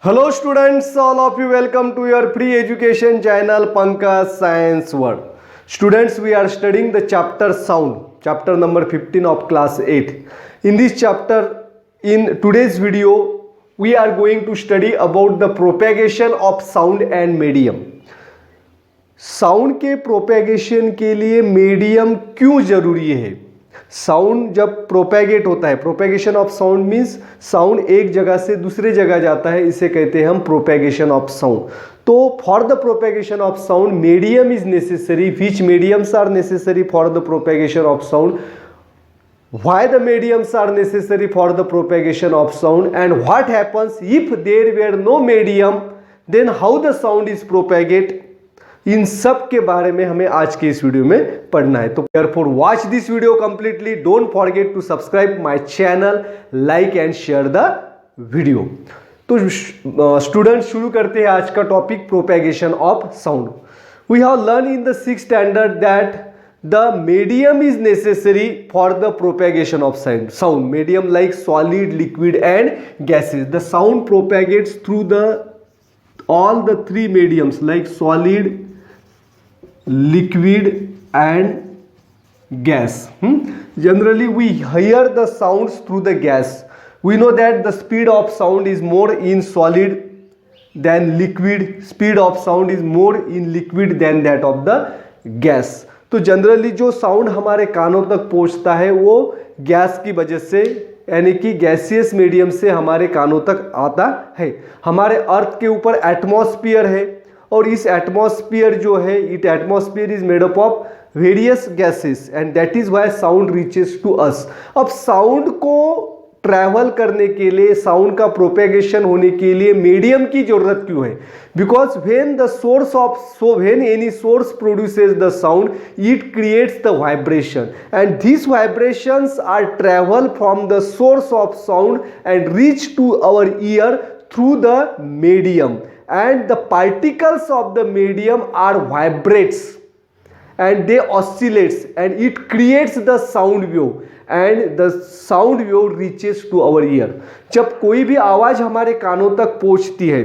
Hello students, all of you welcome to your free education channel Pankaj Science World. Students, we are studying the chapter sound, chapter number 15 of class 8. In this chapter, in today's video, we are going to study about the propagation of sound and medium. Sound के propagation के लिए medium क्यों जरूरी है? Sound जब propagate होता है, propagation of sound means sound एक जगह से दूसरे जगह जाता है, इसे कहते हैं हम प्रोपेगेशन ऑफ साउंड. तो for the propagation of sound medium is necessary. Which mediums are necessary for the propagation of sound? Why the mediums are necessary for the propagation of sound, and what happens if there were no medium, then how the sound is propagate? इन सब के बारे में हमें आज के इस video में पढ़ना है. तो therefore watch this video completely. Don't forget to subscribe my channel, like and share the video. तो स्टूडेंट्स शुरू करते हैं आज का topic propagation of sound. We have learn in the 6th standard that the medium is necessary for the propagation of sound. Medium like solid, liquid and gases. The sound propagates through all the three mediums like solid, liquid and gas. Generally we hear the sounds through the gas. We know that the speed of sound is more in solid than liquid. Speed of sound is more in liquid than that of the gas. तो generally जो sound हमारे कानों तक पहुंचता है वो gas की वजह से, यानी कि गैसियस मीडियम से हमारे कानों तक आता है. हमारे अर्थ के ऊपर एटमॉस्फेयर है और इस एटमॉस्फेयर जो है, it atmosphere is made up of various gases and that is why sound reaches to us. अब साउंड को ट्रैवल करने के लिए, साउंड का प्रोपेगेशन होने के लिए मीडियम की जरूरत क्यों है? Because when any source produces the sound, it creates the vibration and these vibrations are travel from the source of sound and reach to our ear through the medium, and the particles of the medium are vibrates and they oscillates and it creates the sound wave and the sound wave reaches to our ear. जब कोई भी आवाज़ हमारे कानों तक पहुंचती है,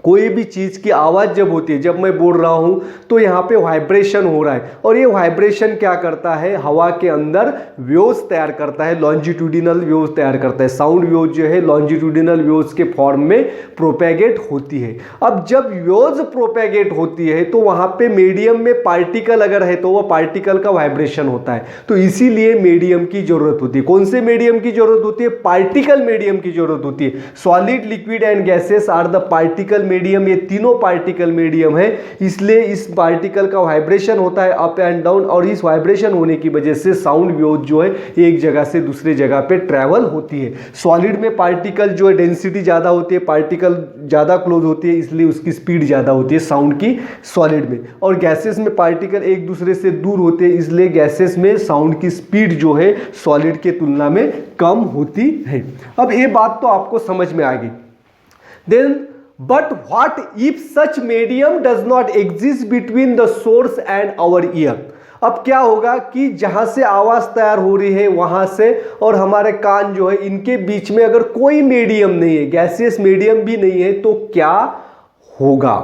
कोई भी चीज़ की आवाज़ जब होती है, जब मैं बोल रहा हूँ तो यहाँ पे वाइब्रेशन हो रहा है और ये वाइब्रेशन क्या करता है, हवा के अंदर वेव्स तैयार करता है, लॉन्जिट्यूडिनल वेव्स तैयार करता है. साउंड वेव जो है लॉन्जिट्यूडिनल वेव्स के फॉर्म में प्रोपेगेट होती है. अब जब वेव्स प्रोपेगेट होती है तो वहाँ पे मीडियम में पार्टिकल अगर है तो वह पार्टिकल का वाइब्रेशन होता है. तो इसीलिए मीडियम की जरूरत होती है. कौन से मीडियम की जरूरत होती है? पार्टिकल मीडियम की जरूरत होती है. Solid, liquid and gases are the particle medium. ये तीनों पार्टिकल मीडियम है, इसलिए इस पार्टिकल का वाइब्रेशन होता है अप एंड डाउन और इस वाइब्रेशन होने की वजह से साउंड वेव जो है एक जगह से दूसरे जगह पे ट्रैवल होती है. सॉलिड में पार्टिकल जो है डेंसिटी ज़्यादा होती है, पार्टिकल ज़्यादा क्लोज होती है, इसलिए उसकी स्पीड ज़्यादा होती है साउंड की सॉलिड में. और गैसेस में पार्टिकल एक दूसरे से दूर होते हैं, इसलिए गैसेस में साउंड की स्पीड जो है सॉलिड के तुलना में कम होती है. अब ये बात तो आपको समझ में आ गई. Then but what if such medium does not exist between the source and our ear? अब क्या होगा कि जहां से आवाज तैयार हो रही है वहां से और हमारे कान जो है, इनके बीच में अगर कोई मीडियम नहीं है, गैसियस मीडियम भी नहीं है, तो क्या होगा?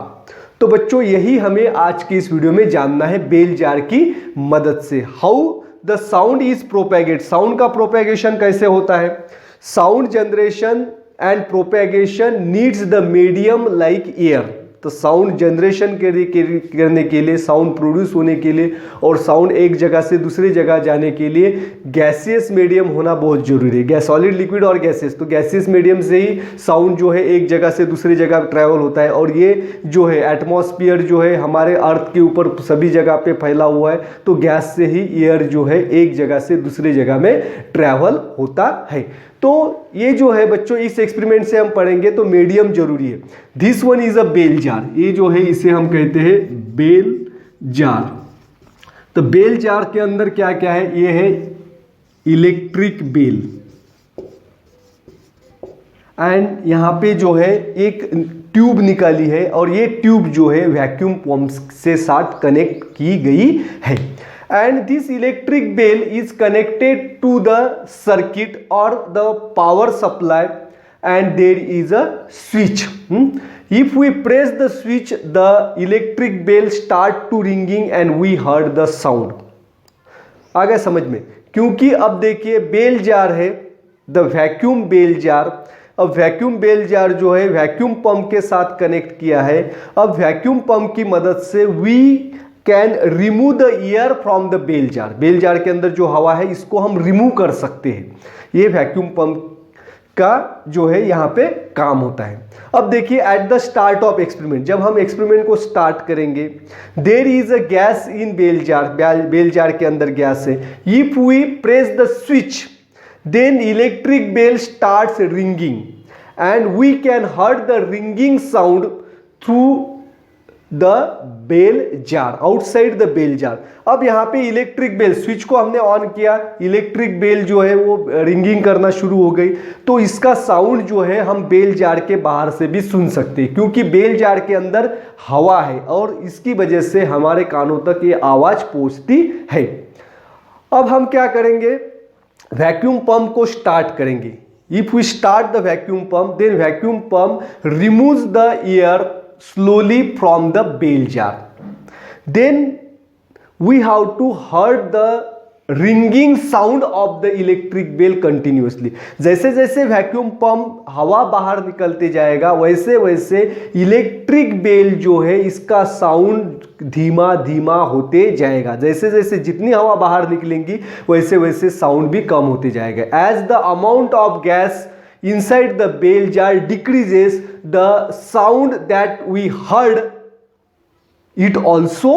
तो बच्चों यही हमें आज की इस वीडियो में जानना है बेल जार की मदद से. How the sound is propagate. Sound का प्रोपेगेशन कैसे होता है? Sound generation and propagation needs the medium like air. तो साउंड जनरेशन करने के लिए, साउंड प्रोड्यूस होने के लिए और साउंड एक जगह से दूसरी जगह जाने के लिए गैसियस मीडियम होना बहुत जरूरी है. सॉलिड, लिक्विड और गैसेस. तो गैसियस मीडियम से ही साउंड जो है एक जगह से दूसरी जगह ट्रैवल होता है और ये जो है एटमॉस्फेयर जो है हमारे अर्थ के ऊपर सभी जगह पे फैला हुआ है, तो गैस से ही एयर जो है एक जगह से दूसरी जगह में ट्रैवल होता है. तो ये जो है बच्चों इस एक्सपेरिमेंट से हम पढ़ेंगे तो मीडियम जरूरी है. This one is a bell jar. ये जो है इसे हम कहते हैं बेल जार. तो बेल जार के अंदर क्या क्या है? ये है इलेक्ट्रिक बेल एंड यहाँ पे जो है एक ट्यूब निकाली है और ये ट्यूब जो है वैक्यूम पंप से साथ कनेक्ट की गई है. and this electric bell is connected to the circuit or the power supply and there is a switch. If we press the switch, the electric bell start to ringing and we heard the sound. आ गया समझ में? क्योंकि अब देखिए bell jar है, the vacuum bell jar. अब vacuum bell jar जो है वैक्यूम पंप के साथ कनेक्ट किया है। अब वैक्यूम पंप की मदद से we can remove the air from the bell jar. Bell jar के अंदर जो हवा है इसको हम रिमूव कर सकते हैं। ये वैक्यूम पंप का जो है यहाँ पे काम होता है। अब देखिए at the start of experiment, जब हम एक्सपेरिमेंट को स्टार्ट करेंगे, there is a gas in bell jar, bell jar के अंदर गैस है। If we press the switch then electric bell starts ringing and we can heard the ringing sound through the bell jar, outside the bell jar. अब यहाँ पे electric bell, switch को हमने on किया, electric bell जो है वो ringing करना शुरू हो गई। तो इसका साउंड जो है हम बेल जार के बाहर से भी सुन सकते हैं, क्योंकि बेल जार के अंदर हवा है और इसकी वजह से हमारे कानों तक ये आवाज पहुंचती है। अब हम क्या करेंगे, वैक्यूम पंप को स्टार्ट करेंगे। If we start the vacuum pump then vacuum pump removes the air slowly from the bell jar. Then we have to heard the ringing sound of the electric bell continuously. जैसे जैसे vacuum pump हवा बाहर निकलते जाएगा वैसे वैसे electric bell जो है इसका साउंड धीमा धीमा होते जाएगा। जैसे जैसे जितनी हवा बाहर निकलेंगी वैसे वैसे साउंड भी कम होते जाएगा। As the amount of gas inside the bell jar decreases, the sound that we heard it also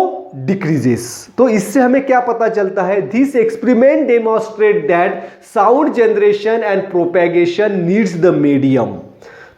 decreases. तो इससे हमें क्या पता चलता है? This experiment demonstrate that sound generation and propagation needs the medium.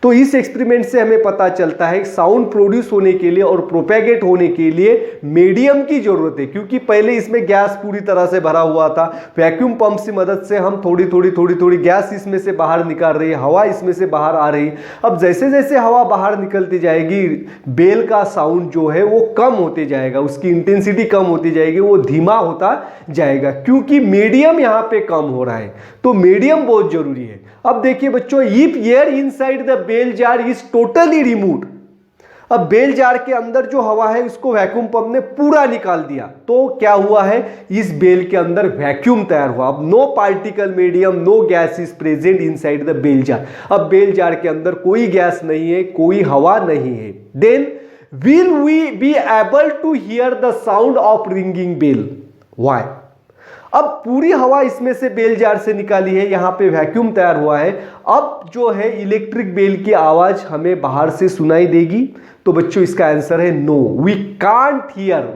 तो इस एक्सपेरिमेंट से हमें पता चलता है साउंड प्रोड्यूस होने के लिए और प्रोपेगेट होने के लिए मीडियम की जरूरत है, क्योंकि पहले इसमें गैस पूरी तरह से भरा हुआ था। वैक्यूम पंप की मदद से हम थोड़ी थोड़ी गैस इसमें से बाहर निकाल रही है, हवा इसमें से बाहर आ रही। अब जैसे जैसे हवा बाहर निकलती जाएगी बेल का साउंड जो है वो कम होते जाएगा, उसकी इंटेंसिटी कम होती जाएगी, वो धीमा होता जाएगा, क्योंकि मीडियम यहाँ पे कम हो रहा है। तो मीडियम बहुत जरूरी है। अब देखिए बच्चों, if air inside the bell jar is totally removed, अब बेल जार के अंदर जो हवा है उसको वैक्यूम पंप ने पूरा निकाल दिया, तो क्या हुआ है, इस बेल के अंदर वैक्यूम तैयार हुआ। अब no particle medium, no gas is present inside the bell jar. अब बेल जार के अंदर कोई गैस नहीं है, कोई हवा नहीं है। Then will we be able to hear the sound of ringing bell? Why? अब पूरी हवा इसमें से बेल जार से निकाली है, यहां पे वैक्यूम तैयार हुआ है। अब जो है इलेक्ट्रिक बेल की आवाज हमें बाहर से सुनाई देगी। तो बच्चों इसका आंसर है no, we can't hear,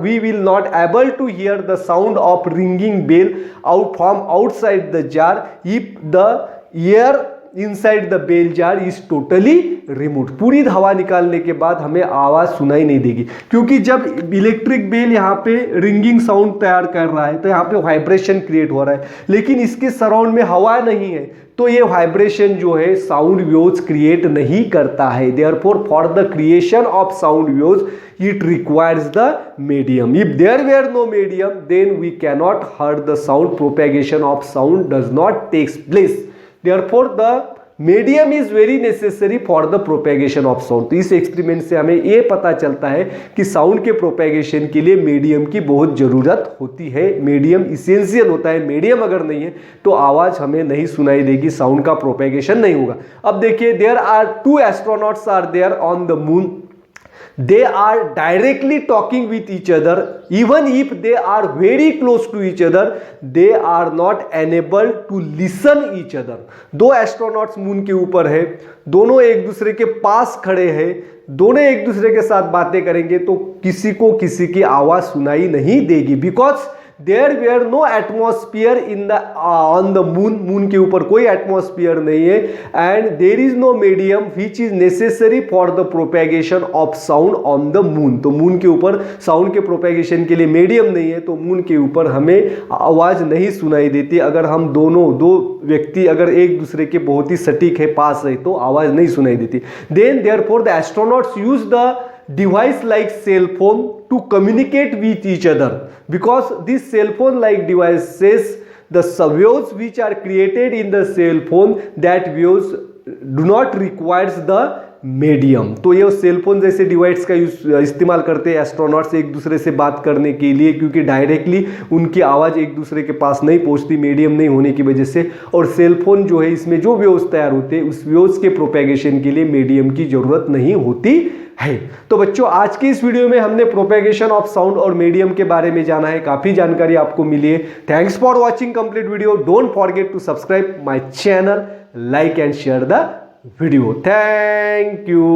we will not able to hear the sound of ringing bell out from outside the jar if the air inside the bell jar is totally removed. पूरी हवा निकालने के बाद हमें आवाज सुनाई नहीं देगी, क्योंकि जब इलेक्ट्रिक बेल यहाँ पे रिंगिंग साउंड तैयार कर रहा है तो यहाँ पे वाइब्रेशन क्रिएट हो रहा है, लेकिन इसके सराउंड में हवा नहीं है, तो ये वाइब्रेशन जो है साउंड वेव्स क्रिएट नहीं करता है। Therefore for the creation of sound waves it requires the medium. If there were no medium then we cannot heard the sound, propagation of sound does not takes place. Therefore, the medium is very necessary for the propagation of sound. तो इस experiment से हमें ये पता चलता है कि sound के प्रोपेगेशन के लिए मीडियम की बहुत जरूरत होती है। मीडियम इसेंशियल होता है, मीडियम अगर नहीं है तो आवाज हमें नहीं सुनाई देगी, साउंड का प्रोपेगेशन नहीं होगा। अब देखिए, there are 2 astronauts are there on the moon. They are directly talking with each other. Even if they are very close to each other, they are not unable to listen each other. 2 astronauts moon के ऊपर है, दोनों एक दूसरे के पास खड़े हैं, दोनों एक दूसरे के साथ बातें करेंगे तो किसी को किसी की आवाज सुनाई नहीं देगी, because there were no atmosphere in the on the moon. Moon के ऊपर कोई एटमॉस्फियर नहीं है, and there is no medium which is necessary for the propagation of sound on the moon. तो मून के ऊपर साउंड के प्रोपेगेशन के लिए मीडियम नहीं है, तो मून के ऊपर हमें आवाज नहीं सुनाई देती। अगर हम दो व्यक्ति अगर एक दूसरे के बहुत ही सटीक है, पास है, तो आवाज नहीं सुनाई देती। Then therefore the astronauts use the device like cell phone to communicate with each other, because this cell phone like devices, the waves which are created in the cell phone, that waves do not requires the medium. तो ये cell phone जैसे device का इस्तेमाल करते हैं astronauts एक दूसरे से बात करने के लिए, क्योंकि डायरेक्टली उनकी आवाज़ एक दूसरे के पास नहीं पहुंचती मीडियम नहीं होने की वजह से। और सेल फोन जो है इसमें जो वेव्स तैयार होते हैं उस वेव्स के प्रोपेगेशन के लिए मीडियम की जरूरत नहीं होती है। तो बच्चों आज की इस वीडियो में हमने प्रोपेगेशन ऑफ साउंड और मीडियम के बारे में जाना है, काफी जानकारी आपको मिली है। Thanks for watching complete video. Don't forget to subscribe my channel, like and share the video. Thank you.